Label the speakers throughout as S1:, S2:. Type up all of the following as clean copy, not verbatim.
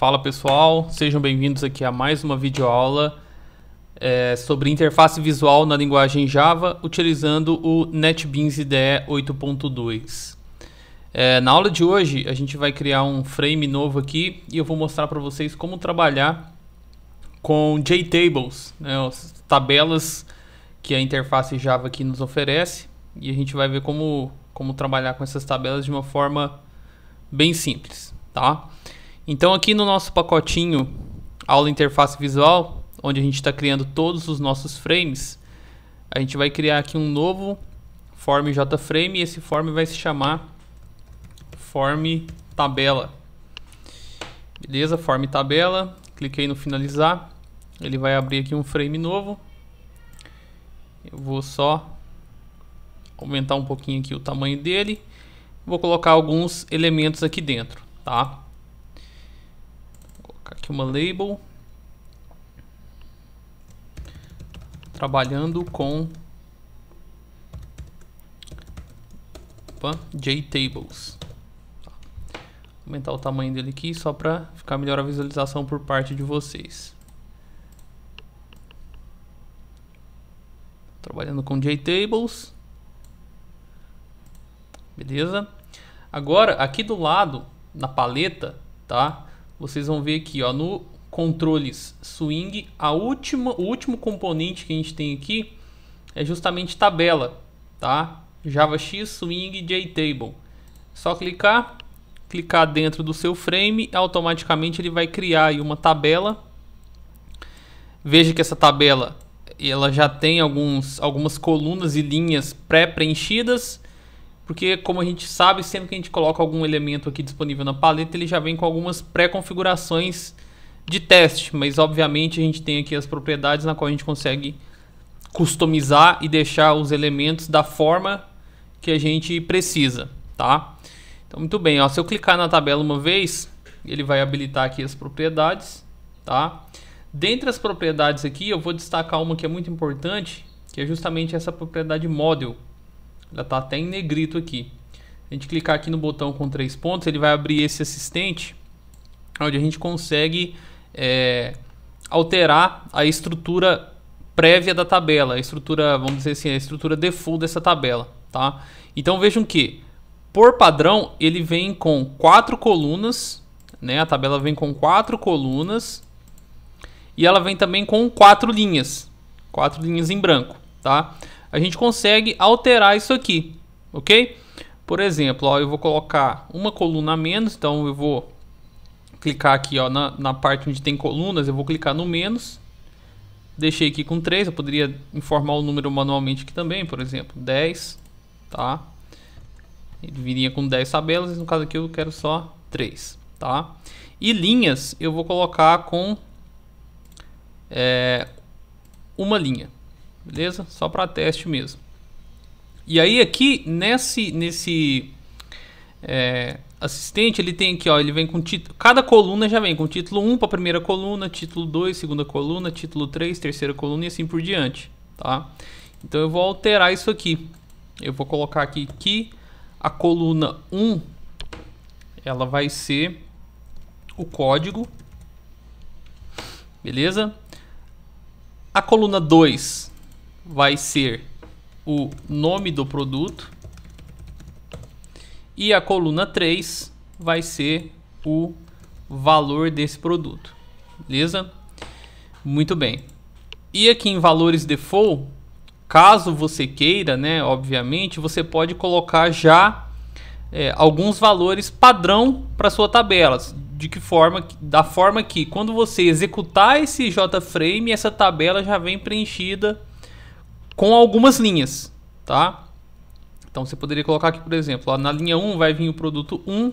S1: Fala pessoal, sejam bem-vindos aqui a mais uma videoaula sobre interface visual na linguagem Java utilizando o NetBeans IDE 8.2. Na aula de hoje a gente vai criar um frame novo aqui e eu vou mostrar para vocês como trabalhar com JTables, né, as tabelas que a interface Java aqui nos oferece, e a gente vai ver como trabalhar com essas tabelas de uma forma bem simples, tá? Então aqui no nosso pacotinho aula interface visual, onde a gente está criando todos os nossos frames, a gente vai criar aqui um novo form JFrame e esse form vai se chamar form tabela. Beleza? Form tabela, cliquei no finalizar, ele vai abrir aqui um frame novo. Eu vou só aumentar um pouquinho aqui o tamanho dele, vou colocar alguns elementos aqui dentro, tá? Aqui uma label, trabalhando com JTables. Vou aumentar o tamanho dele aqui só para ficar melhor a visualização por parte de vocês. Trabalhando com JTables, beleza? Agora aqui do lado na paleta, tá? Vocês vão ver aqui, ó, no controles swing, o último componente que a gente tem aqui é justamente tabela, tá? JavaX swing JTable. Só clicar dentro do seu frame, automaticamente ele vai criar aí uma tabela. Veja que essa tabela ela já tem algumas colunas e linhas pré-preenchidas, porque como a gente sabe, sempre que a gente coloca algum elemento aqui disponível na paleta, ele já vem com algumas pré-configurações de teste, mas obviamente a gente tem aqui as propriedades na qual a gente consegue customizar e deixar os elementos da forma que a gente precisa, tá? Então muito bem, ó, se eu clicar na tabela uma vez, ele vai habilitar aqui as propriedades, tá? Dentre as propriedades aqui, eu vou destacar uma que é muito importante, que é justamente essa propriedade model. Ela está até em negrito aqui. A gente clicar aqui no botão com 3 pontos, ele vai abrir esse assistente, onde a gente consegue alterar a estrutura prévia da tabela, a estrutura, vamos dizer assim, a estrutura default dessa tabela, tá? Então vejam que, por padrão, ele vem com 4 colunas, né? A tabela vem com 4 colunas e ela vem também com 4 linhas em branco, tá? A gente consegue alterar isso aqui, ok? Por exemplo, ó, eu vou colocar uma coluna a menos, então eu vou clicar aqui, ó, na parte onde tem colunas, eu vou clicar no menos, deixei aqui com 3, eu poderia informar o número manualmente aqui também, por exemplo, 10, tá? Ele viria com 10 tabelas, no caso aqui eu quero só 3, tá? E linhas eu vou colocar com uma linha. Beleza? Só para teste mesmo. E aí aqui nesse assistente ele tem aqui, ó, ele vem com título, cada coluna já vem com título 1 para a primeira coluna, título 2, segunda coluna, título 3, terceira coluna e assim por diante, tá? Então eu vou alterar isso aqui. Eu vou colocar aqui que a coluna 1 ela vai ser o código. Beleza? A coluna 2 vai ser o nome do produto e a coluna 3 vai ser o valor desse produto, beleza? Muito bem. E aqui em valores default, caso você queira, né, obviamente, você pode colocar já alguns valores padrão para sua tabela, da forma que quando você executar esse JFrame, essa tabela já vem preenchida com algumas linhas, tá? Então você poderia colocar aqui, por exemplo, ó, na linha 1 vai vir o produto 1,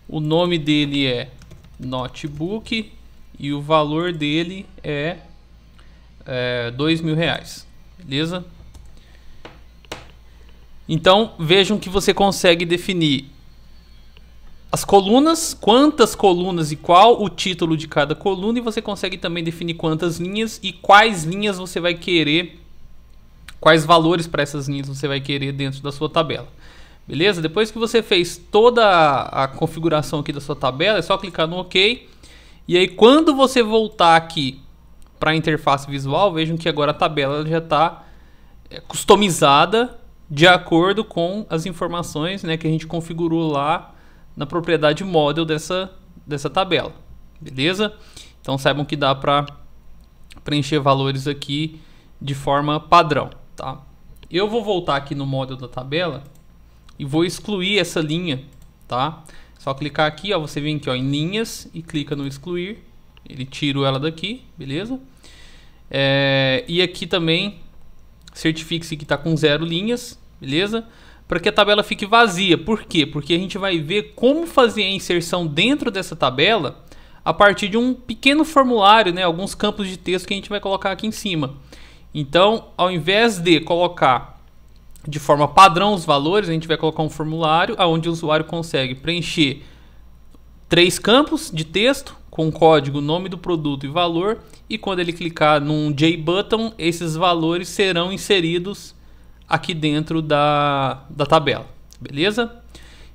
S1: o nome dele é notebook e o valor dele é R$2.000, beleza? Então vejam que você consegue definir as colunas, quantas colunas e qual o título de cada coluna, e você consegue também definir quantas linhas e quais linhas você vai querer, quais valores para essas linhas você vai querer dentro da sua tabela. Beleza? Depois que você fez toda a configuração aqui da sua tabela, é só clicar no OK E aí quando você voltar aqui para a interface visual, vejam que agora a tabela já está customizada de acordo com as informações, né, que a gente configurou lá na propriedade model dessa tabela, beleza? Então saibam que dá para preencher valores aqui de forma padrão, tá? Eu vou voltar aqui no model da tabela e vou excluir essa linha, tá? Só clicar aqui, ó, você vem aqui, ó, em linhas e clica no excluir, ele tira ela daqui, beleza? E aqui também certifique-se que está com 0 linhas, beleza? Para que a tabela fique vazia. Por quê? Porque a gente vai ver como fazer a inserção dentro dessa tabela a partir de um pequeno formulário, né? Alguns campos de texto que a gente vai colocar aqui em cima. Então, ao invés de colocar de forma padrão os valores, a gente vai colocar um formulário onde o usuário consegue preencher 3 campos de texto com código, nome do produto e valor. E quando ele clicar num JButton, esses valores serão inseridos aqui dentro da tabela, beleza?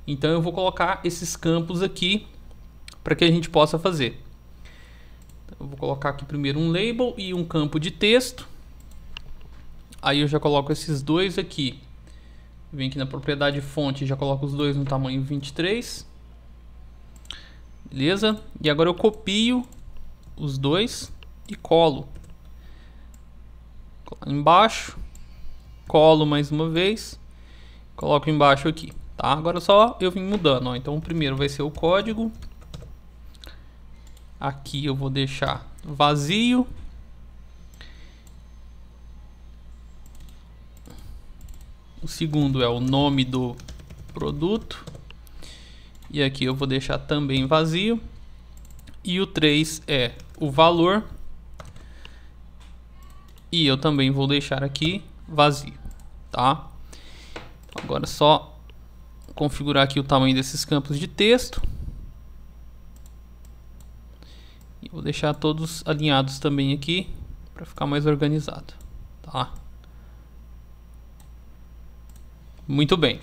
S1: Então eu vou colocar esses campos aqui para que a gente possa fazer. Eu vou colocar aqui primeiro um label e um campo de texto. Aí eu já coloco esses dois aqui. Vem aqui na propriedade fonte e já coloco os dois no tamanho 23. Beleza? E agora eu copio os dois e colo. Embaixo. Colo mais uma vez, coloco embaixo aqui, tá? Agora só eu vim mudando, ó. Então o primeiro vai ser o código. Aqui eu vou deixar vazio. O segundo é o nome do produto. E aqui eu vou deixar também vazio. E o 3 é o valor. E eu também vou deixar aqui vazio, tá? Agora é só configurar aqui o tamanho desses campos de texto. E vou deixar todos alinhados também aqui para ficar mais organizado, tá? Muito bem.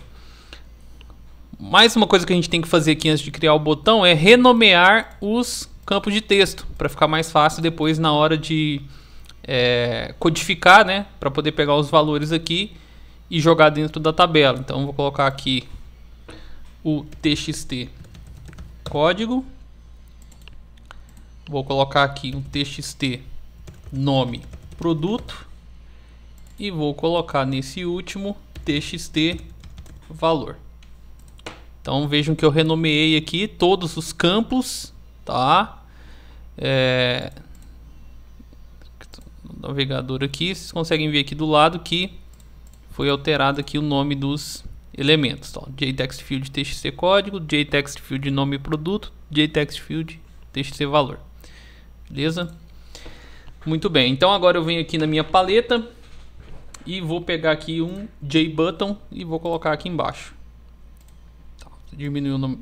S1: Mais uma coisa que a gente tem que fazer aqui antes de criar o botão é renomear os campos de texto para ficar mais fácil depois na hora de codificar, né, para poder pegar os valores aqui e jogar dentro da tabela. Então vou colocar aqui o txt código, vou colocar aqui um txt nome produto e vou colocar nesse último txt valor. Então vejam que eu renomeei aqui todos os campos, tá? Navegador aqui, vocês conseguem ver aqui do lado que foi alterado aqui o nome dos elementos, tá? JTextField txt código, JTextField nome produto, JTextField txt valor, beleza? Muito bem, então agora eu venho aqui na minha paleta e vou pegar aqui um JButton e vou colocar aqui embaixo. Tá, diminuir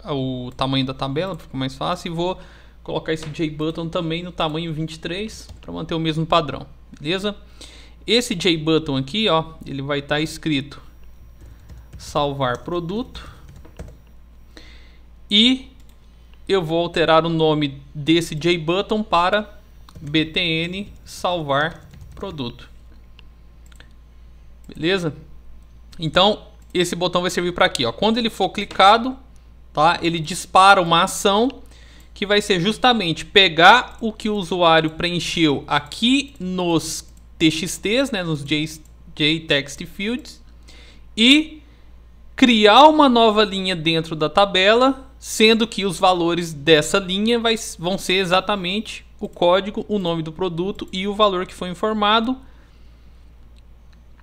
S1: o tamanho da tabela para ficar mais fácil e vou colocar esse JButton também no tamanho 23 para manter o mesmo padrão, beleza? Esse JButton aqui, ó, ele vai estar escrito salvar produto e eu vou alterar o nome desse JButton para btn salvar produto, beleza? Então esse botão vai servir para aqui, ó. Quando ele for clicado, tá? Ele dispara uma ação que vai ser justamente pegar o que o usuário preencheu aqui nos TXTs, né, nos JTextFields, e criar uma nova linha dentro da tabela, sendo que os valores dessa linha vão ser exatamente o código, o nome do produto e o valor que foi informado,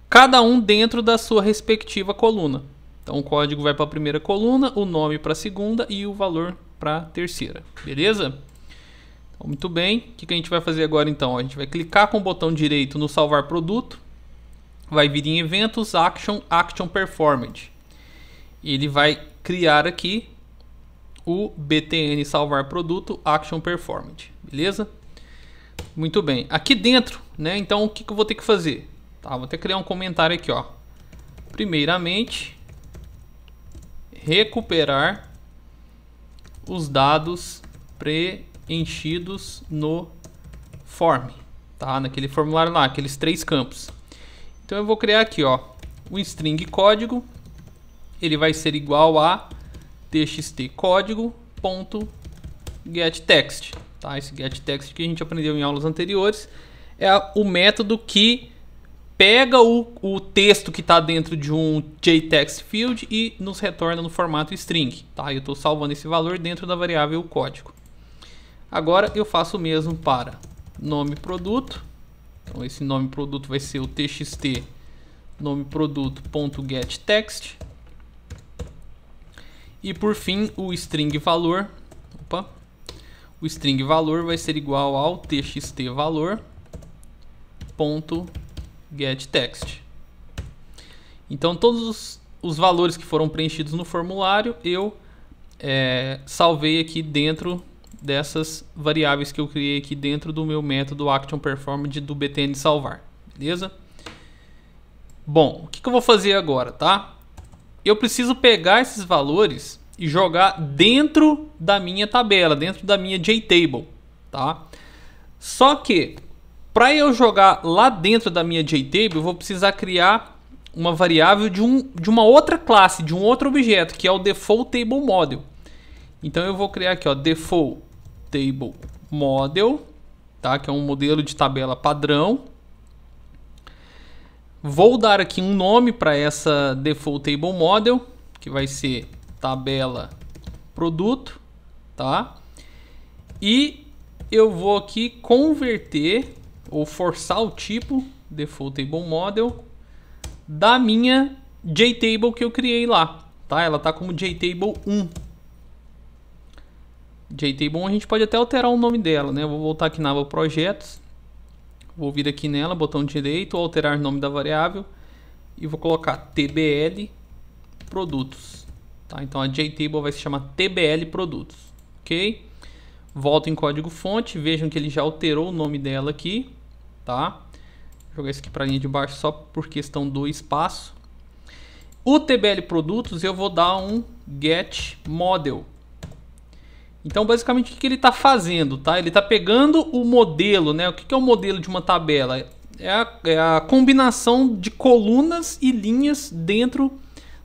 S1: cada um dentro da sua respectiva coluna. Então o código vai para a primeira coluna, o nome para a segunda e o valor para a terceira, beleza? Então, muito bem, o que a gente vai fazer agora então? A gente vai clicar com o botão direito no salvar produto, vai vir em eventos, action performed. Ele vai criar aqui o btn salvar produto action performed, beleza? Muito bem, aqui dentro, né? Então o que eu vou ter que fazer? Tá, vou ter que criar um comentário aqui, ó. Primeiramente, recuperar os dados preenchidos no form, tá? Naquele formulário lá, aqueles 3 campos. Então eu vou criar aqui, ó, um string código, ele vai ser igual a txt código.getText, tá? Esse getText que a gente aprendeu em aulas anteriores é o método que pega o texto que está dentro de um JText field e nos retorna no formato string, tá? Eu estou salvando esse valor dentro da variável código. Agora eu faço o mesmo para nome produto. Então esse nome produto vai ser o txt nome produto.getText. E por fim o string valor, o string valor vai ser igual ao txt valor.getText. Então todos os valores que foram preenchidos no formulário eu salvei aqui dentro dessas variáveis que eu criei aqui dentro do meu método ActionPerform do btn salvar, beleza? Bom, o que eu vou fazer agora, tá? Eu preciso pegar esses valores e jogar dentro da minha tabela, dentro da minha JTable, tá? Só que para eu jogar lá dentro da minha JTable, eu vou precisar criar uma variável de uma outra classe, de um outro objeto, que é o defaultTableModel. Então eu vou criar aqui, ó, defaultTableModel, tá? Que é um modelo de tabela padrão. Vou dar aqui um nome para essa defaultTableModel, que vai ser tabela produto, tá? E eu vou aqui converter ou forçar o tipo defaultTableModel da minha JTable que eu criei lá, tá? Ela tá como JTable1. JTable1 a gente pode até alterar o nome dela, né? Eu vou voltar aqui na aba projetos, vou vir aqui nela, botão direito, alterar nome da variável e vou colocar tbl produtos, tá? Então a JTable vai se chamar tbl produtos, ok? Volto em código fonte, vejam que ele já alterou o nome dela aqui, tá? Vou jogar isso aqui para a linha de baixo só por questão do espaço. O tbl produtos eu vou dar um get model. Então basicamente o que ele está fazendo, tá? Ele está pegando o modelo, né? O que é o modelo de uma tabela? É a combinação de colunas e linhas dentro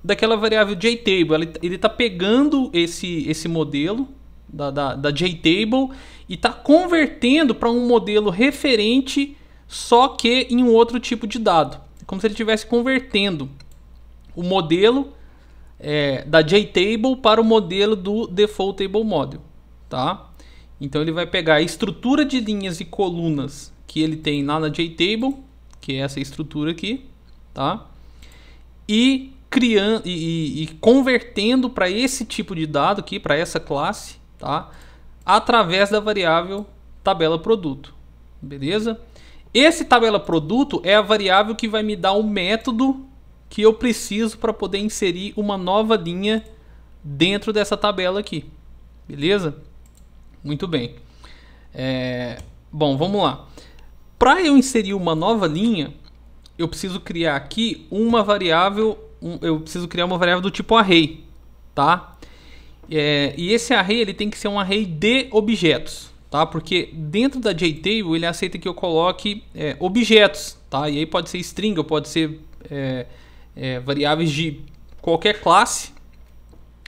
S1: daquela variável JTable. Ele está pegando esse modelo da JTable e está convertendo para um modelo referente, só que em um outro tipo de dado. É como se ele estivesse convertendo o modelo da JTable para o modelo do defaultTableModel, tá? Então ele vai pegar a estrutura de linhas e colunas que ele tem lá na JTable, que é essa estrutura aqui, tá? E criando e convertendo para esse tipo de dado aqui, para essa classe, tá? Através da variável tabela produto, beleza? Esse tabela produto é a variável que vai me dar o método que eu preciso para poder inserir uma nova linha dentro dessa tabela aqui, beleza? Muito bem. Bom, vamos lá. Para eu inserir uma nova linha, eu preciso criar aqui uma variável. Eu preciso criar uma variável do tipo array, tá? E esse array ele tem que ser um array de objetos, tá? Porque dentro da JTable ele aceita que eu coloque objetos, tá? E aí pode ser string, ou pode ser variáveis de qualquer classe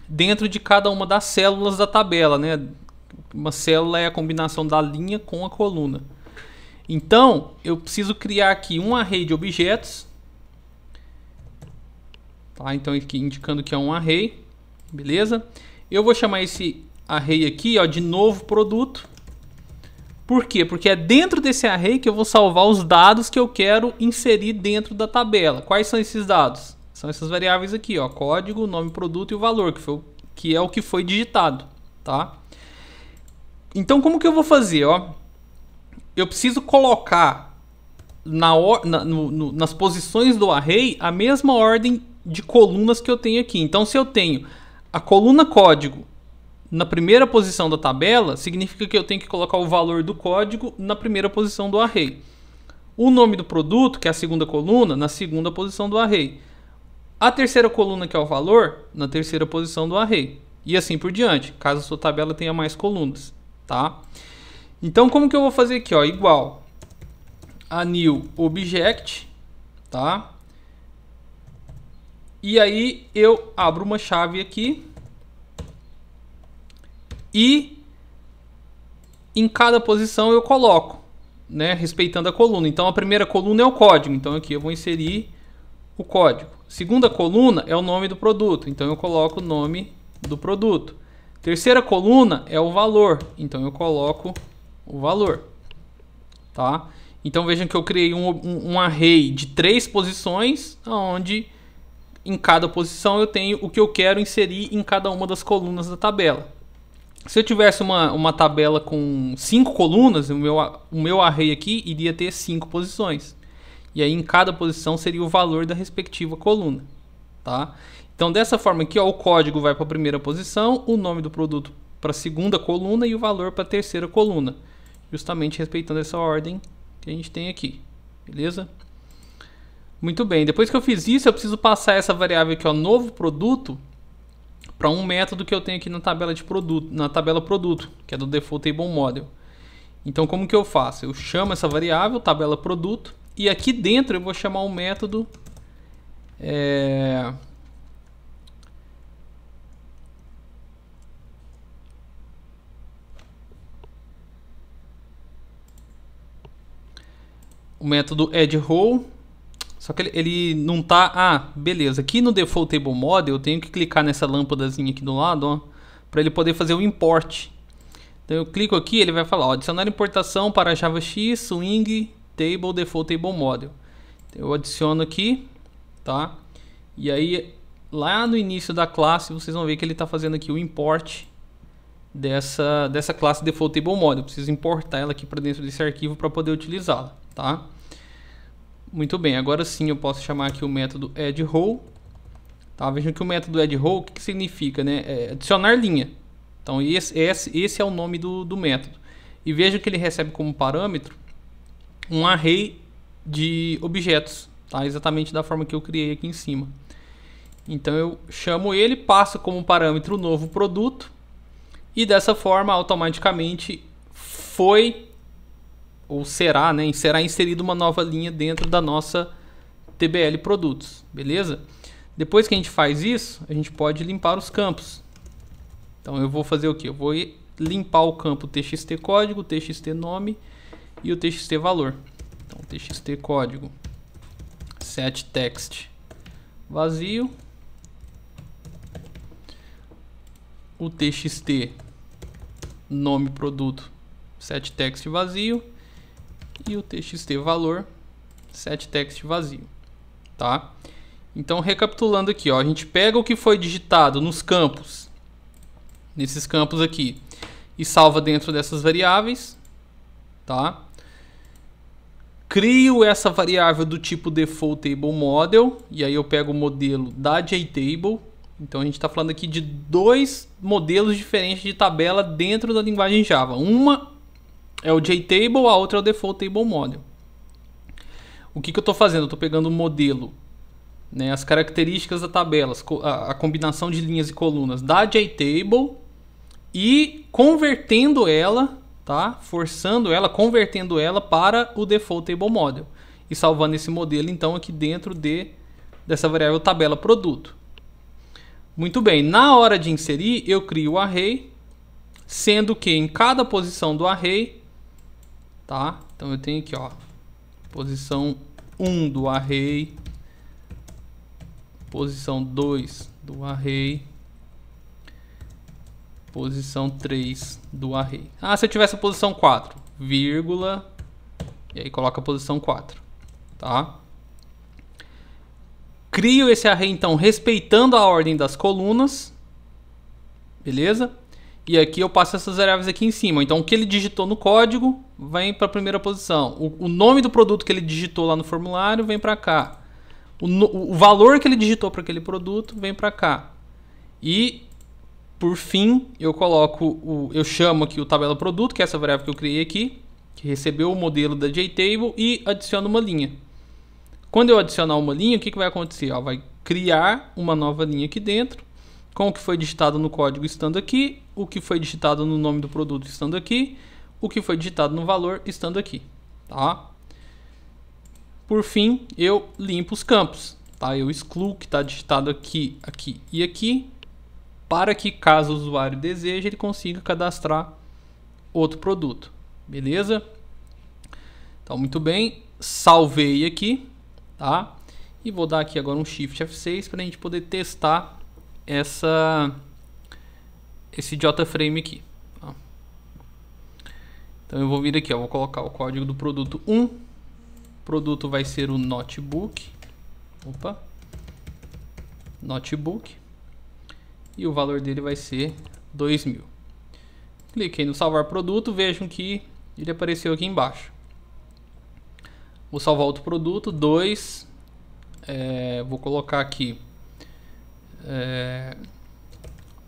S1: dentro de cada uma das células da tabela, né? Uma célula é a combinação da linha com a coluna. Então eu preciso criar aqui um array de objetos, tá? Então aqui indicando que é um array, beleza? Eu vou chamar esse array aqui, ó, de novo produto. Por quê? Porque é dentro desse array que eu vou salvar os dados que eu quero inserir dentro da tabela. Quais são esses dados? São essas variáveis aqui, ó, código, nome produto e o valor, que é o que foi digitado, tá? Então como que eu vou fazer, ó? Eu preciso colocar nas posições do array a mesma ordem de colunas que eu tenho aqui. Então se eu tenho a coluna código na primeira posição da tabela, significa que eu tenho que colocar o valor do código na primeira posição do array. O nome do produto, que é a segunda coluna, na segunda posição do array. A terceira coluna, que é o valor, na terceira posição do array. E assim por diante, caso a sua tabela tenha mais colunas. tá? Então como que eu vou fazer aqui, ó, igual a new object, tá? E aí eu abro uma chave aqui e em cada posição eu coloco, né, respeitando a coluna. Então a primeira coluna é o código, então aqui eu vou inserir o código. Segunda coluna é o nome do produto, então eu coloco o nome do produto. Terceira coluna é o valor, então eu coloco o valor, tá? Então vejam que eu criei um array de 3 posições, onde em cada posição eu tenho o que eu quero inserir em cada uma das colunas da tabela. Se eu tivesse uma tabela com 5 colunas, o meu array aqui iria ter 5 posições. E aí em cada posição seria o valor da respectiva coluna, tá? Então dessa forma aqui, ó, o código vai para a primeira posição, o nome do produto para a segunda coluna e o valor para a terceira coluna, justamente respeitando essa ordem que a gente tem aqui, beleza? Muito bem, depois que eu fiz isso, eu preciso passar essa variável aqui, ó, novo produto, para um método que eu tenho aqui na tabela de produto, na tabela produto, que é do default table model. Então como que eu faço? Eu chamo essa variável, tabela produto, e aqui dentro eu vou chamar um método o método addRow. Só que ele não tá... Ah, beleza. Aqui no Default Table Model eu tenho que clicar nessa lâmpadazinha aqui do lado, ó, para ele poder fazer o import. Então eu clico aqui, ele vai falar, ó, adicionar importação para JavaX, Swing, Table, Default Table Model. Então, eu adiciono aqui, tá? E aí, lá no início da classe, vocês vão ver que ele está fazendo aqui o import dessa classe Default Table Model. Eu preciso importar ela aqui para dentro desse arquivo para poder utilizá-la, tá? Muito bem, agora sim eu posso chamar aqui o método addRow. Tá? Vejam que o método addRow, o que significa, né? É adicionar linha. Então esse é o nome do método. E veja que ele recebe como parâmetro um array de objetos, tá? Exatamente da forma que eu criei aqui em cima. Então eu chamo ele, passo como parâmetro o novo produto e dessa forma automaticamente foi... ou será, né, será inserida uma nova linha dentro da nossa TBL produtos, beleza? Depois que a gente faz isso, a gente pode limpar os campos. Então eu vou fazer o que? Eu vou limpar o campo txt código, txt nome e o txt valor. Então txt código set text vazio, o txt nome produto set text vazio e o txt valor set text vazio, tá? Então recapitulando aqui, ó, a gente pega o que foi digitado nos campos, nesses campos aqui, e salva dentro dessas variáveis, tá? Crio essa variável do tipo default table model e aí eu pego o modelo da JTable. Então a gente está falando aqui de 2 modelos diferentes de tabela dentro da linguagem Java. Uma é o JTable, a outra é o Default Table Model. O que eu estou fazendo? Eu estou pegando o modelo, né, as características da tabela, a combinação de linhas e colunas da JTable e convertendo ela, tá? Forçando ela, convertendo ela para o Default Table Model. E salvando esse modelo, então, aqui dentro dessa variável tabela produto. Muito bem, na hora de inserir, eu crio o array, sendo que em cada posição do array, tá? Então eu tenho aqui, ó, posição 1 do array, posição 2 do array, posição 3 do array. Ah, se eu tivesse a posição 4, vírgula, e aí coloca a posição 4, tá? Crio esse array, então, respeitando a ordem das colunas, beleza? E aqui eu passo essas variáveis aqui em cima. Então, o que ele digitou no código vem para a primeira posição. O nome do produto que ele digitou lá no formulário vem para cá. O valor que ele digitou para aquele produto vem para cá. E, por fim, eu chamo aqui o tabela produto, que é essa variável que eu criei aqui, que recebeu o modelo da JTable, e adiciono uma linha. Quando eu adicionar uma linha, o que vai acontecer? Ó, vai criar uma nova linha aqui dentro, com o que foi digitado no código estando aqui, o que foi digitado no nome do produto estando aqui, o que foi digitado no valor estando aqui, tá? Por fim, eu limpo os campos, tá? Eu excluo o que está digitado aqui, aqui e aqui, para que caso o usuário deseje, ele consiga cadastrar outro produto, beleza? Então, muito bem, salvei aqui, tá? E vou dar aqui agora um Shift F6 para a gente poder testar esse JFrame aqui. Tá? Então eu vou vir aqui, ó, vou colocar o código do produto 1. O produto vai ser o notebook. Opa. Notebook. E o valor dele vai ser 2.000. Cliquei no salvar produto, vejam que ele apareceu aqui embaixo. Vou salvar outro produto, 2. Vou colocar aqui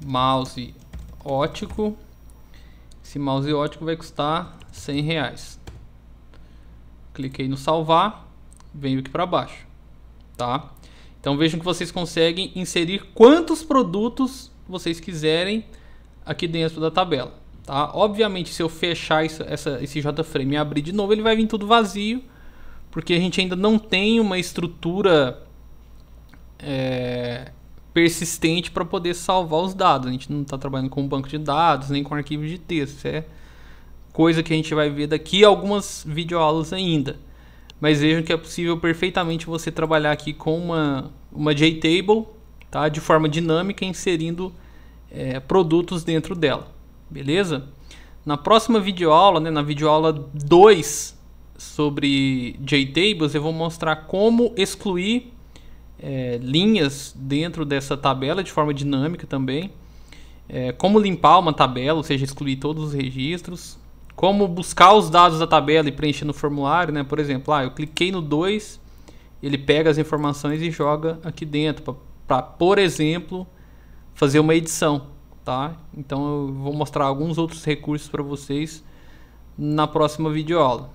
S1: mouse ótico. Esse mouse ótico vai custar R$100. Cliquei no salvar, venho aqui para baixo, tá? Então vejam que vocês conseguem inserir quantos produtos vocês quiserem aqui dentro da tabela, tá? Obviamente, se eu fechar esse JFrame e abrir de novo, ele vai vir tudo vazio, porque a gente ainda não tem uma estrutura persistente para poder salvar os dados. A gente não está trabalhando com banco de dados, nem com arquivo de texto. Isso é coisa que a gente vai ver daqui a algumas videoaulas ainda. Mas vejam que é possível perfeitamente você trabalhar aqui com uma JTable, tá? De forma dinâmica, inserindo produtos dentro dela. Beleza? Na próxima videoaula, né, na videoaula 2 sobre JTables, eu vou mostrar como excluir linhas dentro dessa tabela de forma dinâmica também. Como limpar uma tabela, ou seja, excluir todos os registros. Como buscar os dados da tabela e preencher no formulário, né? Por exemplo, eu cliquei no 2, ele pega as informações e joga aqui dentro para, por exemplo, fazer uma edição, tá? Então eu vou mostrar alguns outros recursos para vocês na próxima videoaula,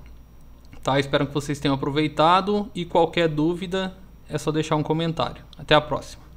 S1: tá? Espero que vocês tenham aproveitado e qualquer dúvida é só deixar um comentário. Até a próxima.